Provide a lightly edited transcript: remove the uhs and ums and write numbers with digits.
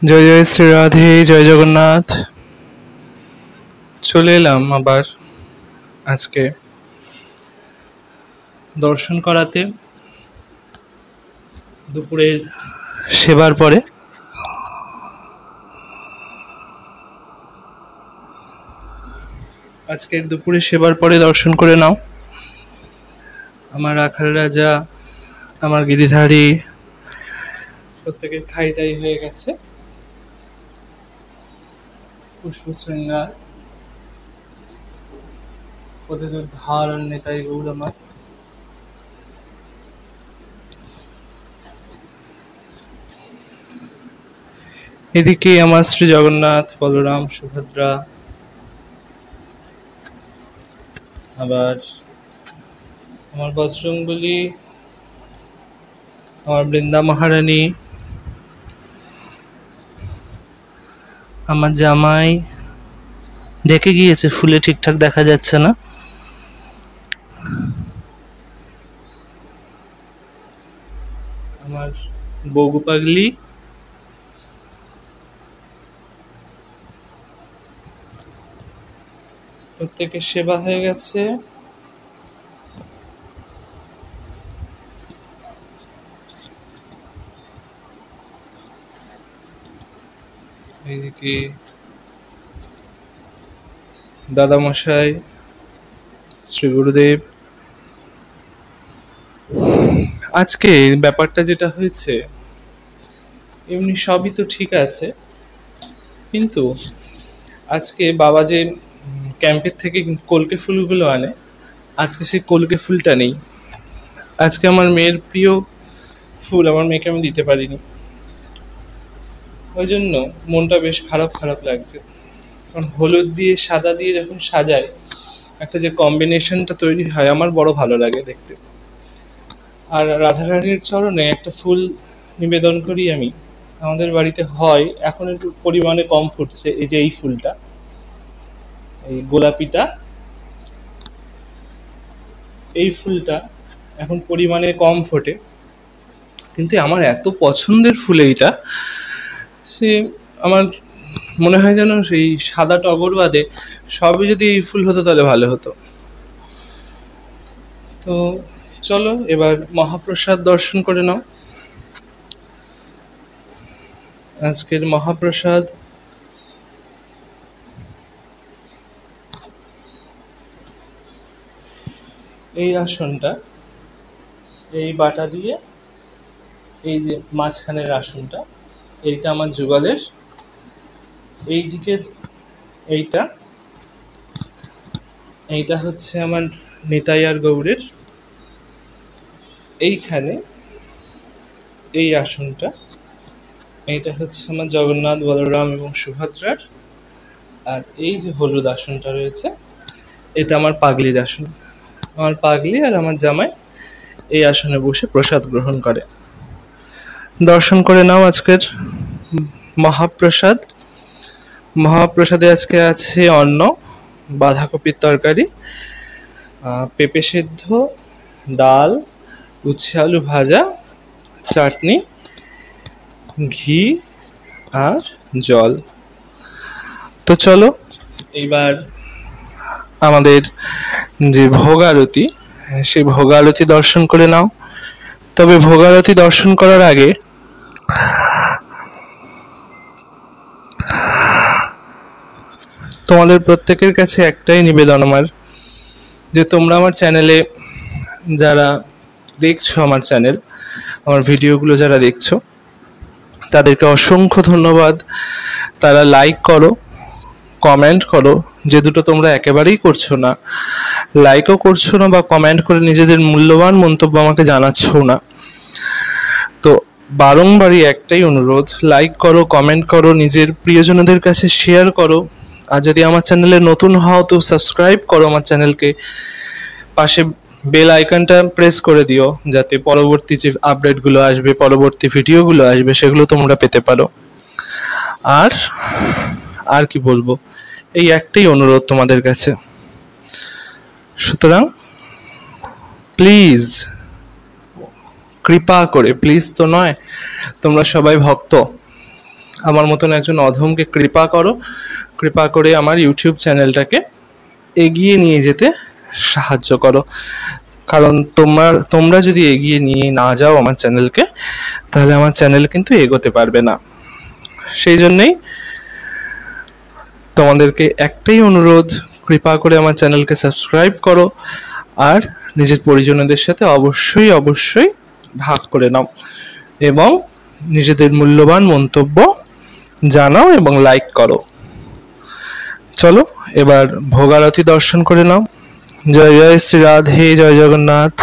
জয় জয় শ্রী রাধে, জয় জগন্নাথ। চলে এলাম আবার আজকে দর্শন করাতে দুপুরের সেবার পরে। আজকের দুপুরে সেবার পরে দর্শন করে নাও। আমার রাখাল রাজা, আমার গিরিধারী প্রত্যেকের খাই দাই হয়ে গেছে। পুষ্পশৃঙ্গার পতিত ধারণ নেতাই গৌর আমার। এদিকে আমার শ্রী জগন্নাথ, বলরাম, সুভদ্রা, আবার আমার বজরংবলী, আমার বৃন্দা মহারানী, আমার জামাই ঢেকে গিয়েছে ফুলে, ঠিকঠাক দেখা যাচ্ছে না। আমার বগু পাগলি, প্রত্যেকের সেবা হয়ে গেছে। এইদিকে দাদামশাই, শ্রী গুরুদেব। আজকে ব্যাপারটা যেটা হয়েছে, এমনি সবই তো ঠিক আছে, কিন্তু আজকে বাবা যে ক্যাম্পের থেকে কলকে ফুলগুলো আনে, আজকে সেই কলকে ফুলটা নেই। আজকে আমার মেয়ের প্রিয় ফুল আমার মেয়েকে আমি দিতে পারিনি, ওই জন্য মনটা বেশ খারাপ খারাপ লাগছে। কারণ হলুদ দিয়ে সাদা দিয়ে যখন সাজায়, একটা যে কম্বিনেশনটা তৈরি হয় আমার বড় ভালো লাগে দেখতে। আর রাধারানীর চরণে একটা ফুল নিবেদন করি আমি, আমাদের বাড়িতে হয়, এখন একটু পরিমাণে কম ফুটছে। এই যে এই ফুলটা, এই গোলাপিটা, এই ফুলটা এখন পরিমাণে কম ফোটে, কিন্তু আমার এত পছন্দের ফুল এইটা, সে আমার মনে হয় যেন সেই সাদা টগর বাদে সবই যদি এই ফুল হতো তাহলে ভালো হতো। তো চলো এবার মহাপ্রসাদ দর্শন করে নাও। আজকের মহাপ্রসাদ এই আসনটা, এই বাটা দিয়ে, এই যে মাঝখানের আসনটা, এইটা আমার যুগলের, এই দিকের এইটা, এইটা হচ্ছে আমার নিতাই আর গৌরের। এইখানে এই আসনটা, এইটা হচ্ছে আমার জগন্নাথ, বলরাম এবং সুভদ্রার। আর এই যে হলুদ আসনটা রয়েছে, এটা আমার পাগলির আসন। আমার পাগলি আর আমার জামাই এই আসনে বসে প্রসাদ গ্রহণ করে। দর্শন করে নাও আজকের মহাপ্রসাদ। মহাপ্রসাদে আজকে আছে অন্ন, বাঁধাকপির তরকারি, পেঁপে সেদ্ধ, ডাল, উচ্ছে আলু ভাজা, চাটনি, ঘি আর জল। তো চলো এইবার আমাদের যে ভোগারতি, সেই ভোগারতি দর্শন করে নাও। তবে ভোগারতি দর্শন করার আগে তোমাদের প্রত্যেকের কাছে একটাই নিবেদন আমার, যে তোমরা আমার চ্যানেলে যারা দেখছো, আমার চ্যানেল, আমার ভিডিওগুলো যারা দেখছো, তাদেরকে অসংখ্য ধন্যবাদ। তারা লাইক করো, কমেন্ট করো, যে দুটো তোমরা একেবারেই করছো না, লাইকও করছো না বা কমেন্ট করে নিজেদের মূল্যবান মন্তব্য আমাকে জানাচ্ছো না। তো বারংবারই একটাই অনুরোধ, লাইক করো, কমেন্ট করো, নিজের প্রিয়জনদের কাছে শেয়ার করো। আর যদি আমার চ্যানেলে নতুন হও তো সাবস্ক্রাইব করো আমার চ্যানেলকে, পাশে বেল আইকনটা প্রেস করে দিও, যাতে পরবর্তী যে আপডেটগুলো আসবে, পরবর্তী ভিডিওগুলো আসবে, সেগুলো তোমরা পেতে পারো। আর আর কি বলবো, এই একটাই অনুরোধ তোমাদের কাছে। সুতরাং প্লিজ কৃপা করে, প্লিজ তো নয়, তোমরা সবাই ভক্ত, আমার মতন একজন অধমকে কৃপা করো, কৃপা করে আমার ইউটিউব চ্যানেলটাকে এগিয়ে নিয়ে যেতে সাহায্য করো। কারণ তোমরা যদি এগিয়ে নিয়ে না যাও আমার চ্যানেলকে, তাহলে আমার চ্যানেল কিন্তু এগোতে পারবে না। সেই জন্যেই তোমাদেরকে একটাই অনুরোধ, কৃপা করে আমার চ্যানেলকে সাবস্ক্রাইব করো, আর নিজের পরিজনদের সাথে অবশ্যই অবশ্যই ভাগ করে নাও, এবং নিজেদের মূল্যবান মন্তব্য জানাও এবং লাইক করো। চলো এবার ভোগ আরতি দর্শন করে নাও। জয় জয় শ্রী রাধে, জয় জগন্নাথ।